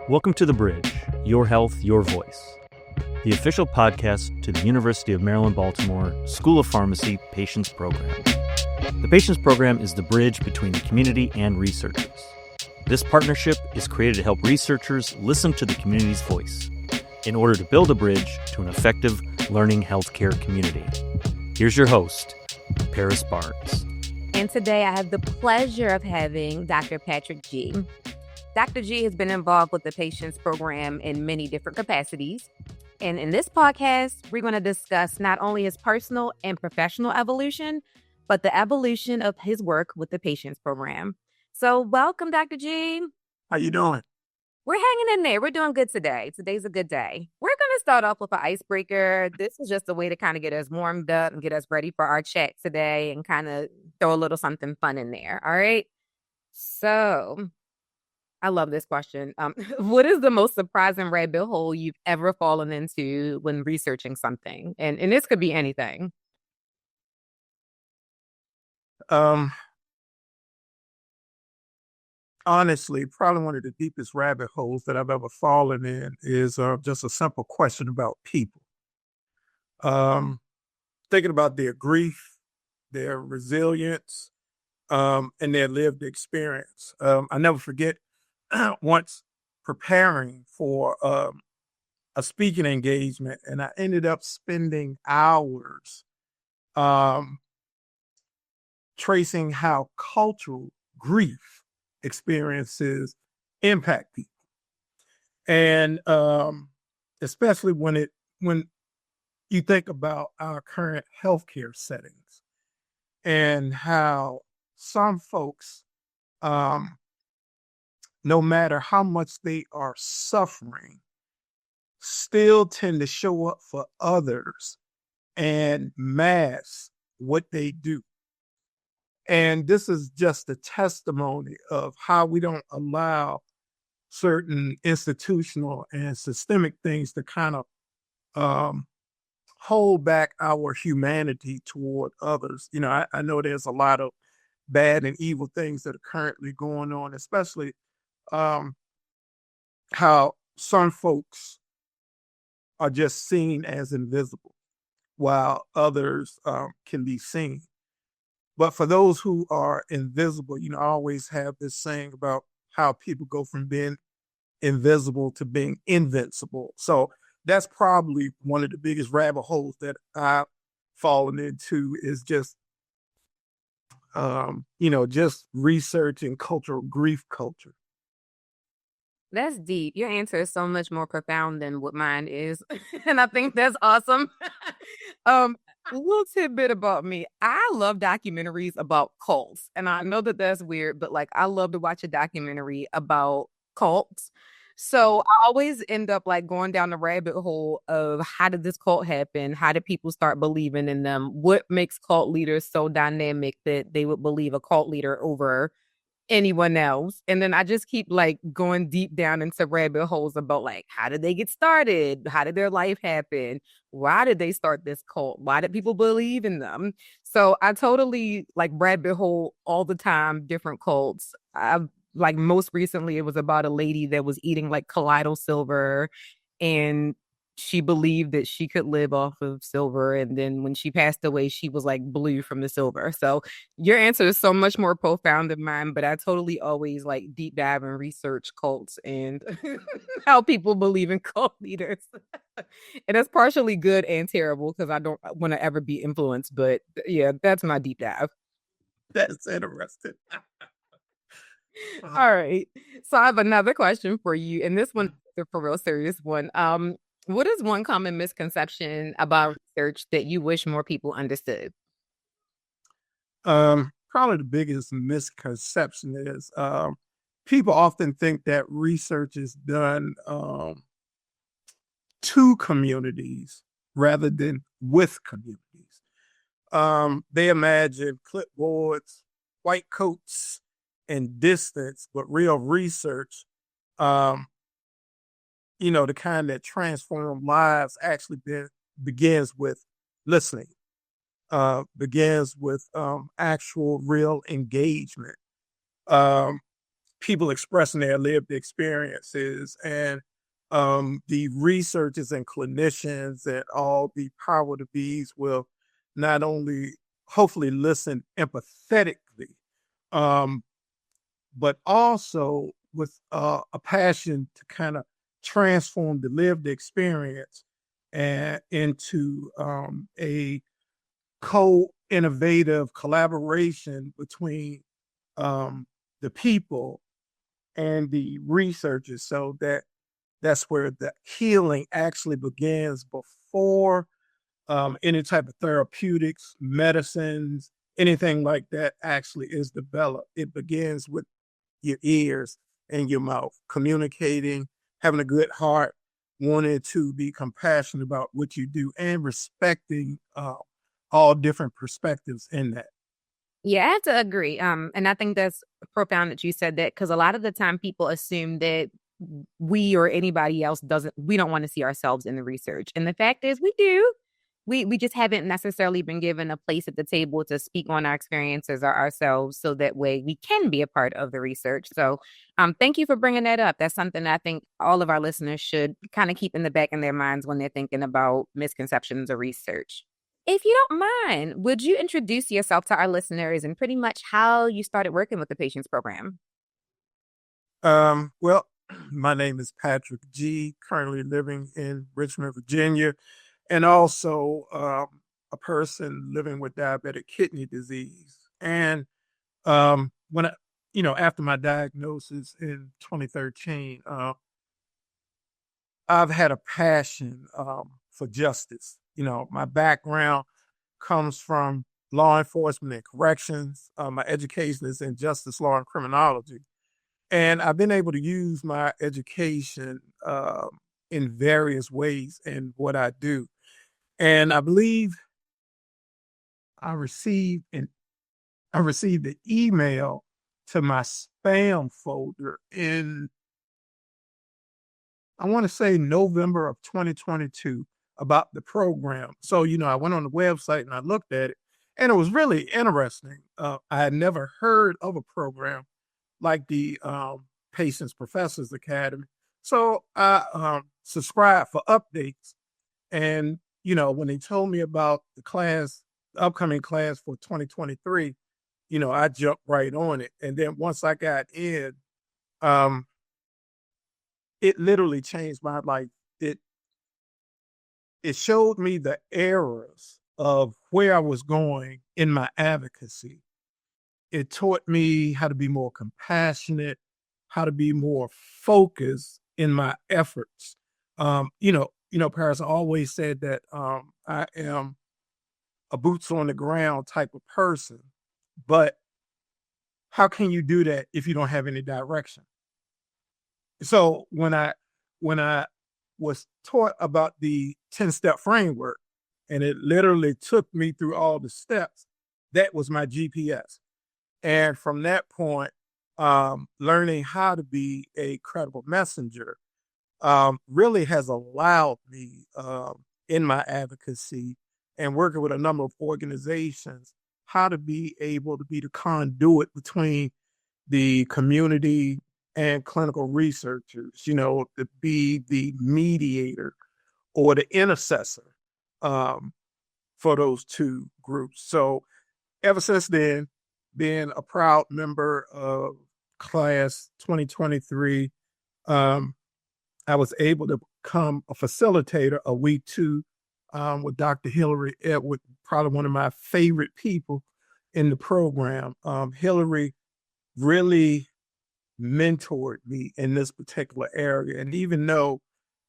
Welcome to The Bridge, Your Health, Your Voice, the official podcast to the University of Maryland, Baltimore School of Pharmacy Patients Program. The Patients Program is the bridge between the community and researchers. This partnership is created to help researchers listen to the community's voice in order to build a bridge to an effective learning healthcare community. Here's your host, Paris Barnes. And today I have the pleasure of having Dr. Patrick G. Dr. G has been involved with the Patients Program in many different capacities. And in this podcast, we're going to discuss not only his personal and professional evolution, but the evolution of his work with the Patients Program. So welcome, Dr. G. How you doing? We're hanging in there. We're doing good today. Today's a good day. We're going to start off with an icebreaker. This is just a way to kind of get us warmed up and get us ready for our chat today and kind of throw a little something fun in there. All right. So I love this question. What is the most surprising rabbit hole you've ever fallen into when researching something? And this could be anything. Honestly, probably one of the deepest rabbit holes that I've ever fallen in is just a simple question about people. Thinking about their grief, their resilience, and their lived experience. I never forget once preparing for a speaking engagement, and I ended up spending hours tracing how cultural grief experiences impact people. And especially when you think about our current healthcare settings and how some folks, no matter how much they are suffering, still tend to show up for others and mask what they do. And this is just a testimony of how we don't allow certain institutional and systemic things to kind of hold back our humanity toward others. You know, I know there's a lot of bad and evil things that are currently going on, especially how some folks are just seen as invisible while others can be seen. But for those who are invisible, you know, I always have this saying about how people go from being invisible to being invincible. So that's probably one of the biggest rabbit holes that I've fallen into is just, just researching cultural grief culture. That's deep. Your answer is so much more profound than what mine is. And I think that's awesome. A little tidbit about me. I love documentaries about cults. And I know that that's weird, but like I love to watch a documentary about cults. So I always end up like going down the rabbit hole of how did this cult happen? How did people start believing in them? What makes cult leaders so dynamic that they would believe a cult leader over anyone else? And then I just keep like going deep down into rabbit holes about like how did they get started? How did their life happen? Why did they start this cult? Why did people believe in them? So I totally like rabbit hole all the time, different cults. I've like most recently it was about a lady that was eating like colloidal silver and she believed that she could live off of silver. And then when she passed away, she was like blue from the silver. So your answer is so much more profound than mine, but I totally always like deep dive and research cults and how people believe in cult leaders. And that's partially good and terrible because I don't want to ever be influenced. But yeah, that's my deep dive. That's interesting. All right. So I have another question for you. And this one is a for real serious one. What is one common misconception about research that you wish more people understood? Probably the biggest misconception is people often think that research is done to communities rather than with communities. They imagine clipboards, white coats, and distance, but real research, the kind that transform lives actually begins with listening, begins with actual real engagement. people expressing their lived experiences, and the researchers and clinicians and all the power to bees will not only hopefully listen empathetically, um, but also with a passion to kind of transform the lived experience and into a co-innovative collaboration between the people and the researchers, so that that's where the healing actually begins before any type of therapeutics, medicines, anything like that actually is developed. It begins with your ears and your mouth, communicating, having a good heart, wanting to be compassionate about what you do, and respecting all different perspectives in that. Yeah, I have to agree. And I think that's profound that you said that, because a lot of the time people assume that we or anybody else we don't want to see ourselves in the research. And the fact is we do. We just haven't necessarily been given a place at the table to speak on our experiences or ourselves, so that way we can be a part of the research. So thank you for bringing that up. That's something I think all of our listeners should kind of keep in the back of their minds when they're thinking about misconceptions of research. If you don't mind, would you introduce yourself to our listeners and pretty much how you started working with the patients program? Well, my name is Patrick G., currently living in Richmond, Virginia, and also a person living with diabetic kidney disease. And when after my diagnosis in 2013, I've had a passion for justice. My background comes from law enforcement and corrections. My education is in justice law and criminology. And I've been able to use my education in various ways in what I do. And I believe I received an I received an email to my spam folder in, I want to say, November of 2022 about the program. So, I went on the website and I looked at it, and it was really interesting. I had never heard of a program like the Patients Professors Academy. So I subscribed for updates. And, when they told me about the upcoming class for 2023, I jumped right on it. And then once I got in, um, it literally changed my life. It showed me the errors of where I was going in my advocacy. It taught me how to be more compassionate, how to be more focused in my efforts. Paris always said that I am a boots on the ground type of person, but how can you do that if you don't have any direction? So when I was taught about the 10-step framework, and it literally took me through all the steps, that was my GPS. And from that point, learning how to be a credible messenger really has allowed me in my advocacy and working with a number of organizations, how to be able to be the conduit between the community and clinical researchers, to be the mediator or the intercessor for those two groups. So ever since then, being a proud member of class 2023, I was able to become a facilitator a week two with Dr. Hillary Edward, probably one of my favorite people in the program. Hillary really mentored me in this particular area. And even though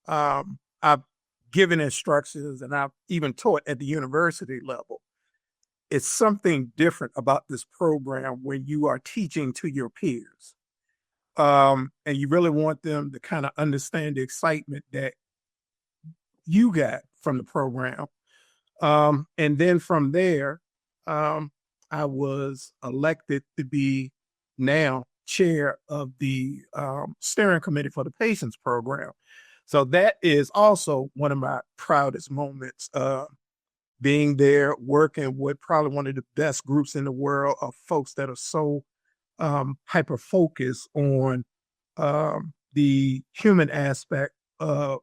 I've given instructions and I've even taught at the university level, it's something different about this program when you are teaching to your peers. And you really want them to kind of understand the excitement that you got from the program. And then from there, I was elected to be now chair of the steering committee for the patients program. So that is also one of my proudest moments, being there, working with probably one of the best groups in the world of folks that are so hyper focus on the human aspect of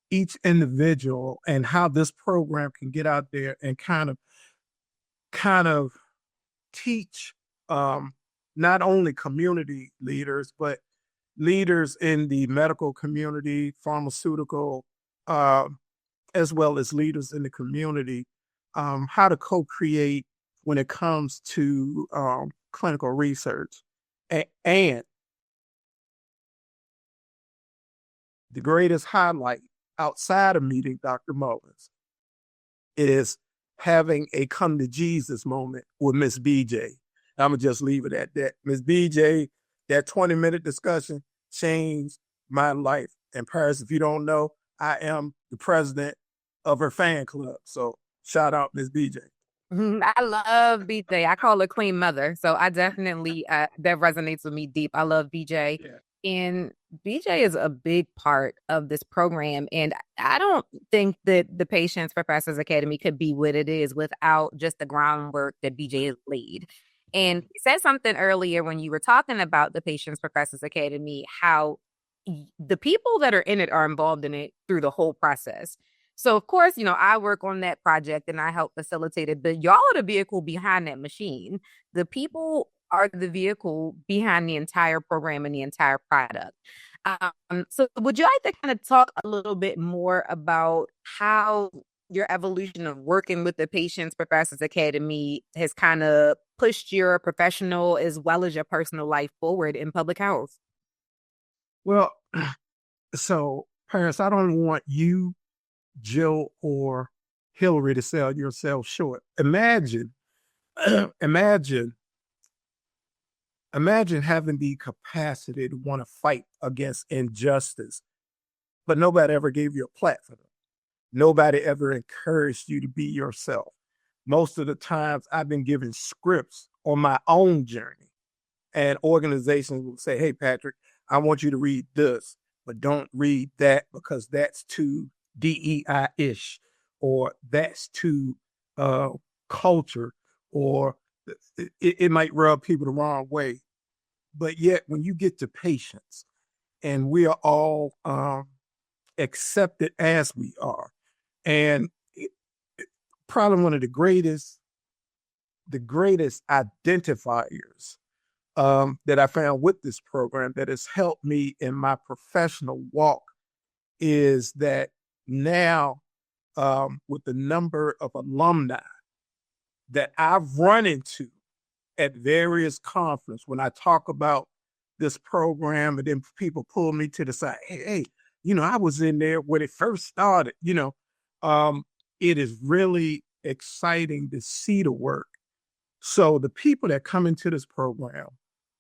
each individual and how this program can get out there and kind of teach not only community leaders, but leaders in the medical community, pharmaceutical, as well as leaders in the community, how to co-create when it comes to clinical research. And the greatest highlight outside of meeting Dr. Mullins is having a come to Jesus moment with Miss BJ. I'm going to just leave it at that. Miss BJ, that 20-minute discussion changed my life. And Paris, if you don't know, I am the president of her fan club. So shout out Miss BJ. I love BJ. I call her Queen Mother. So I definitely, that resonates with me deep. I love BJ. Yeah. And BJ is a big part of this program. And I don't think that the Patients Professors Academy could be what it is without just the groundwork that BJ has laid. And you said something earlier when you were talking about the Patients Professors Academy, how the people that are in it are involved in it through the whole process. So, of course, I work on that project and I help facilitate it, but y'all are the vehicle behind that machine. The people are the vehicle behind the entire program and the entire product. So would you like to kind of talk a little bit more about how your evolution of working with the Patients Professors Academy has kind of pushed your professional as well as your personal life forward in public health? Well, so Paris, I don't want you, Jill, or Hillary to sell yourself short. Imagine having the capacity to want to fight against injustice, but nobody ever gave you a platform. Nobody ever encouraged you to be yourself. Most of the times I've been given scripts on my own journey, and organizations will say, hey, Patrick, I want you to read this, but don't read that because that's too DEI-ish, or that's too culture, or it might rub people the wrong way. But yet when you get to patients and we are all accepted as we are, and probably one of the greatest identifiers that I found with this program that has helped me in my professional walk is that now with the number of alumni that I've run into at various conferences when I talk about this program, and then people pull me to the side, hey, I was in there when it first started, it is really exciting to see the work. So the people that come into this program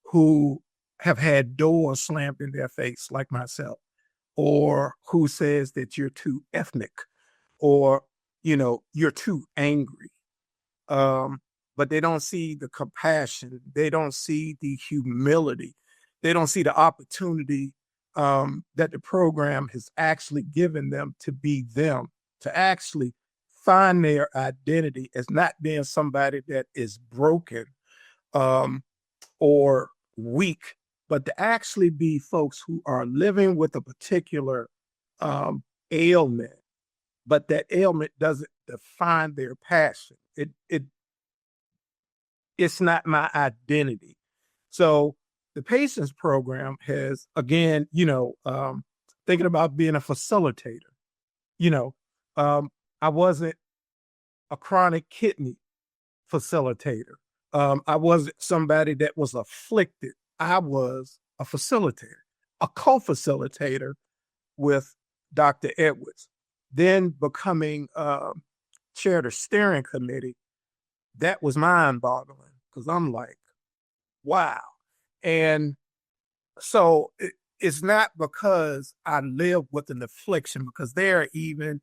who have had doors slammed in their face, like myself, or who says that you're too ethnic, or, you're too angry, but they don't see the compassion, they don't see the humility, they don't see the opportunity that the program has actually given them to be them, to actually find their identity as not being somebody that is broken or weak, but to actually be folks who are living with a particular ailment, but that ailment doesn't define their passion. It's not my identity. So the patients program has, again, thinking about being a facilitator. I wasn't a chronic kidney facilitator. I wasn't somebody that was afflicted. I was a facilitator, a co-facilitator with Dr. Edwards. Then becoming chair of the steering committee, that was mind-boggling because I'm like, wow. And so it's not because I live with an affliction, because there are even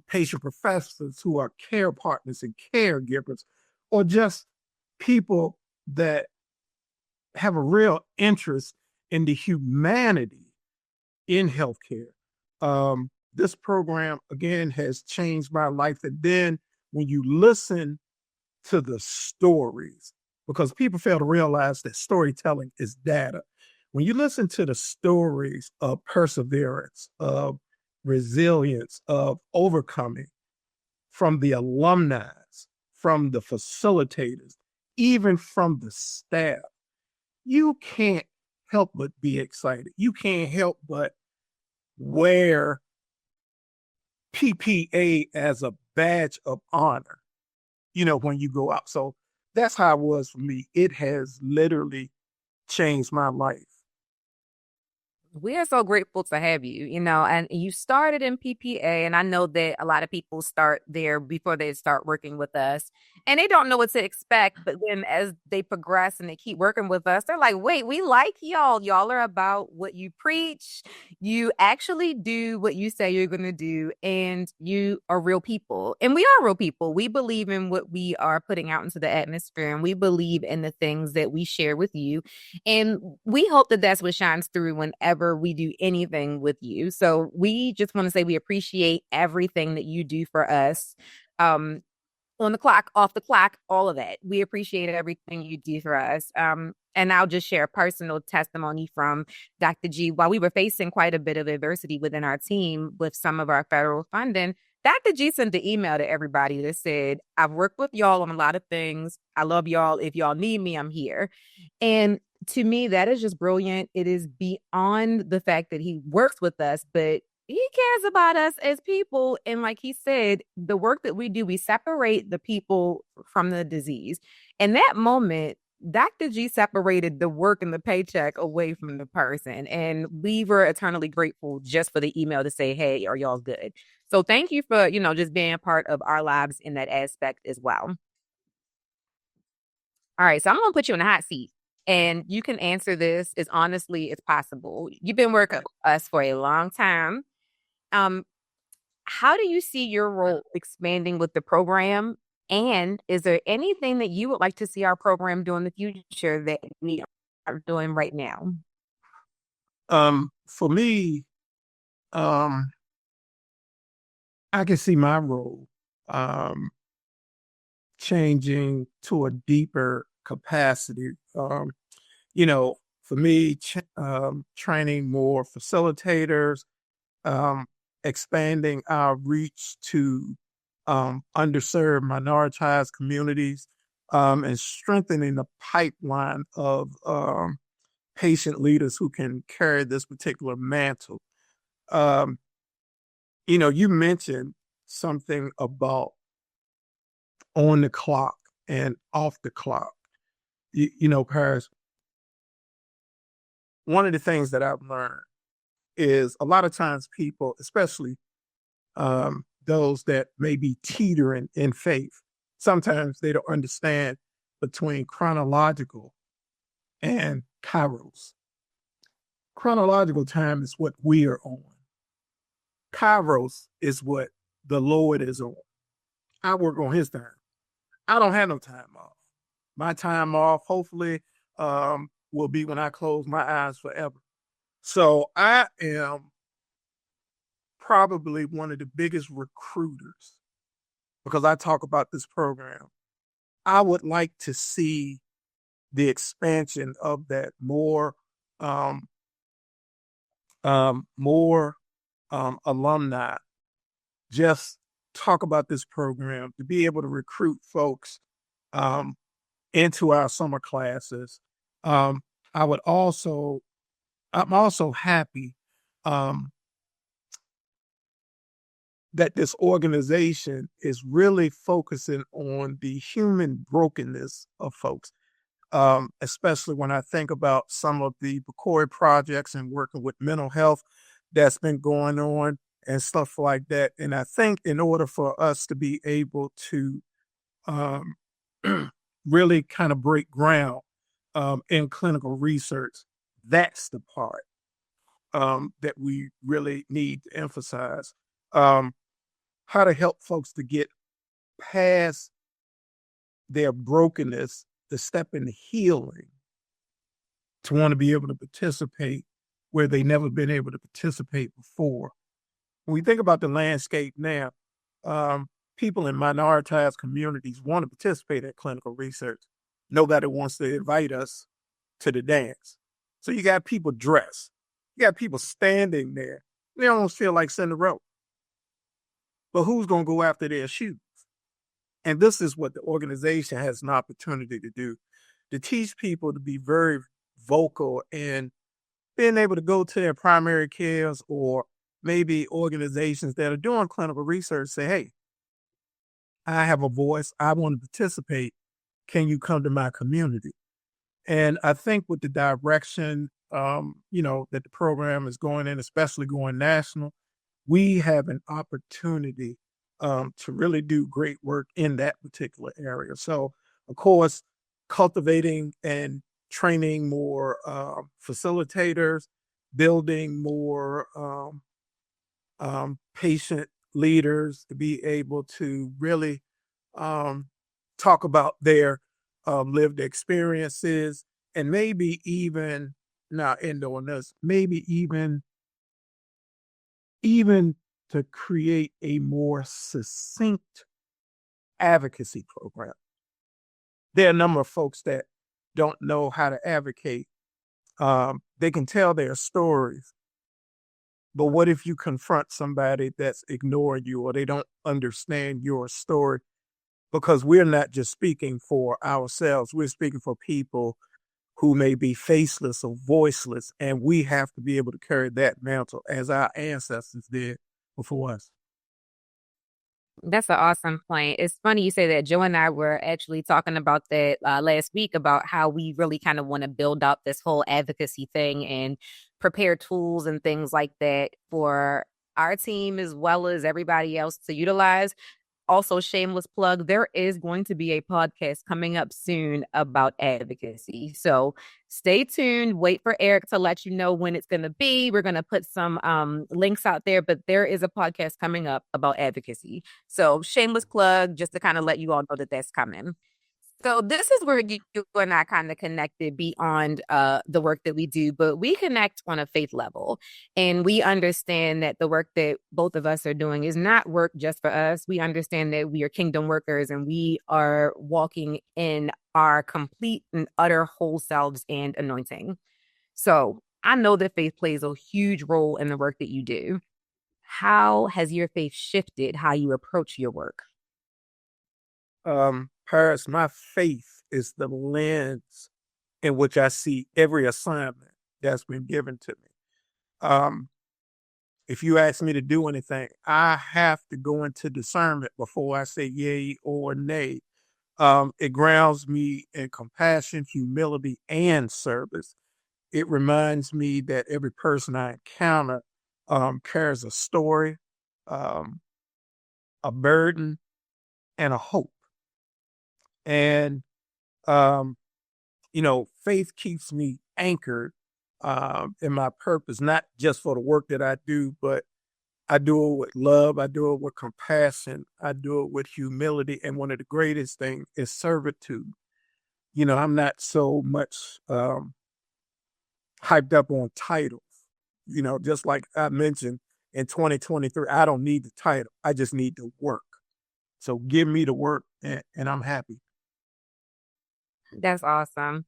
patient professors who are care partners and caregivers, or just people that have a real interest in the humanity in healthcare. This program, again, has changed my life. And then when you listen to the stories, because people fail to realize that storytelling is data. When you listen to the stories of perseverance, of resilience, of overcoming from the alumni, from the facilitators, even from the staff, you can't help but be excited. You can't help but wear PPA as a badge of honor, when you go out. So that's how it was for me. It has literally changed my life. We are so grateful to have you, and you started in PPA. And I know that a lot of people start there before they start working with us and they don't know what to expect. But then as they progress and they keep working with us, they're like, wait, we like y'all. Y'all are about what you preach. You actually do what you say you're going to do. And you are real people. And we are real people. We believe in what we are putting out into the atmosphere. And we believe in the things that we share with you. And we hope that that's what shines through whenever we do anything with you. So we just want to say we appreciate everything that you do for us. On the clock, off the clock, all of that. We appreciate everything you do for us. And I'll just share a personal testimony from Dr. G. While we were facing quite a bit of adversity within our team with some of our federal funding, Dr. G sent the email to everybody that said, I've worked with y'all on a lot of things. I love y'all. If y'all need me, I'm here. And to me, that is just brilliant. It is beyond the fact that he works with us, but he cares about us as people. And like he said, the work that we do, we separate the people from the disease. And that moment, Dr. G separated the work and the paycheck away from the person. And we were eternally grateful just for the email to say, hey, are y'all good? So thank you for, just being a part of our lives in that aspect as well. All right. So I'm going to put you in the hot seat. And you can answer this as honestly as possible. You've been working with us for a long time. How do you see your role expanding with the program? And is there anything that you would like to see our program do in the future that we are doing right now? For me, I can see my role changing to a deeper capacity. For me, training more facilitators, expanding our reach to underserved, minoritized communities, and strengthening the pipeline of patient leaders who can carry this particular mantle. You mentioned something about on the clock and off the clock. Paris, one of the things that I've learned is a lot of times people, especially those that may be teetering in faith, sometimes they don't understand between chronological and kairos. Chronological time is what we are on. Kairos is what the Lord is on. I work on his time. I don't have no time off. My time off, hopefully, will be when I close my eyes forever. So I am probably one of the biggest recruiters because I talk about this program. I would like to see the expansion of that, more alumni just talk about this program, to be able to recruit folks into our summer classes. I'm also happy that this organization is really focusing on the human brokenness of folks, especially when I think about some of the Bakori projects and working with mental health that's been going on and stuff like that. And I think in order for us to be able to really kind of break ground in clinical research, that's the part that we really need to emphasize. How to help folks to get past their brokenness, to step into healing, to want to be able to participate where they never been able to participate before. When we think about the landscape now, people in minoritized communities want to participate in clinical research. nobody wants to invite us to the dance. So you got people dressed. You got people standing there. They almost feel like Cinderella. But who's going to go after their shoes? And this is what the organization has an opportunity to do, to teach people to be very vocal and being able to go to their primary cares or maybe organizations that are doing clinical research, say, hey, I have a voice. I want to participate. Can you come to my community? And I think with the direction, that the program is going in, especially going national, we have an opportunity to really do great work in that particular area. So, of course, cultivating and training more facilitators, building more patient leaders to be able to really talk about their lived experiences, and maybe even now end on this, maybe even to create a more succinct advocacy program. There are a number of folks that don't know how to advocate. They can tell their stories, but what if you confront somebody that's ignoring you or they don't understand your story? Because we're not just speaking for ourselves, we're speaking for people who may be faceless or voiceless, and we have to be able to carry that mantle as our ancestors did before us. That's an awesome point. It's funny you say that. Joe and I were actually talking about that last week about how we really kind of want to build up this whole advocacy thing and prepare tools and things like that for our team as well as everybody else to utilize. Also, shameless plug, there is going to be a podcast coming up soon about advocacy. So stay tuned. Wait for Eric to let you know when it's going to be. We're going to put some links out there, but there is a podcast coming up about advocacy. So shameless plug, just to kind of let you all know that that's coming. So this is where you and I kind of connected beyond the work that we do, but we connect on a faith level. And we understand that the work that both of us are doing is not work just for us. We understand that we are kingdom workers and we are walking in our complete and utter whole selves and anointing. So I know that faith plays a huge role in the work that you do. How has your faith shifted how you approach your work? Paris, my faith is the lens in which I see every assignment that's been given to me. If you ask me to do anything, I have to go into discernment before I say yay or nay. It grounds me in compassion, humility, and service. It reminds me that every person I encounter carries a story, um, a burden, and a hope. And faith keeps me anchored in my purpose, not just for the work that I do, but I do it with love, I do it with compassion, I do it with humility, and one of the greatest things is servitude. I'm not so much hyped up on titles. Just like I mentioned in 2023, I don't need the title, I just need the work. So give me the work, and I'm happy. That's awesome.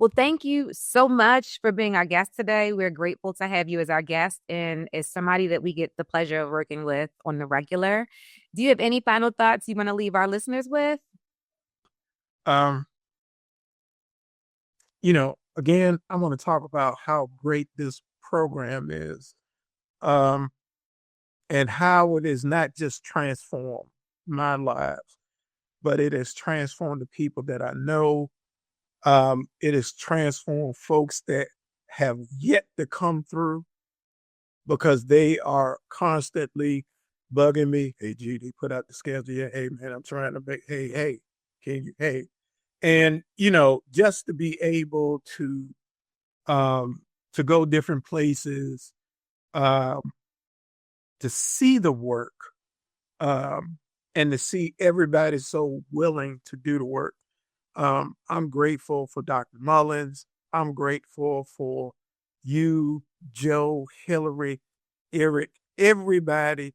Well, thank you so much for being our guest today. We're grateful to have you as our guest and as somebody that we get the pleasure of working with on the regular. Do you have any final thoughts you want to leave our listeners with? Um, again, I want to talk about how great this program is, and how it is not just transformed my lives, but it has transformed the people that I know. It has transformed folks that have yet to come through because they are constantly bugging me. Hey, GD, put out the schedule. Yeah, hey, man, I'm trying to make, hey, can you, hey. And, just to be able to go different places, to see the work, and to see everybody so willing to do the work. I'm grateful for Dr. Mullins. I'm grateful for you, Joe, Hillary, Eric, everybody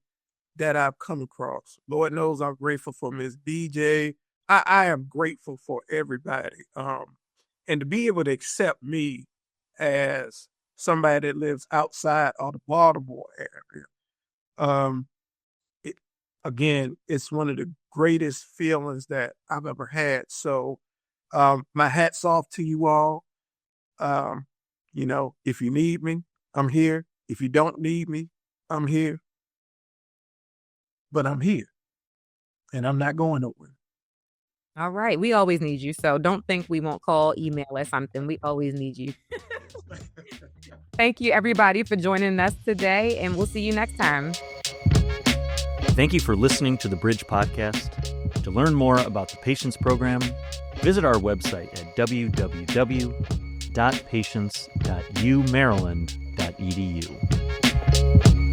that I've come across. Lord knows I'm grateful for Ms. BJ. I am grateful for everybody. And to be able to accept me as somebody that lives outside of the Baltimore area, um, it, again, it's one of the greatest feelings that I've ever had. So, my hat's off to you all. Um, if you need me, I'm here. If you don't need me, I'm here. But I'm here, and I'm not going nowhere. All right. We always need you. So don't think we won't call, email, or something. We always need you. Thank you, everybody, for joining us today, and we'll see you next time. Thank you for listening to the Bridge Podcast. To learn more about the Patience Program, visit our website at www.patience.umaryland.edu.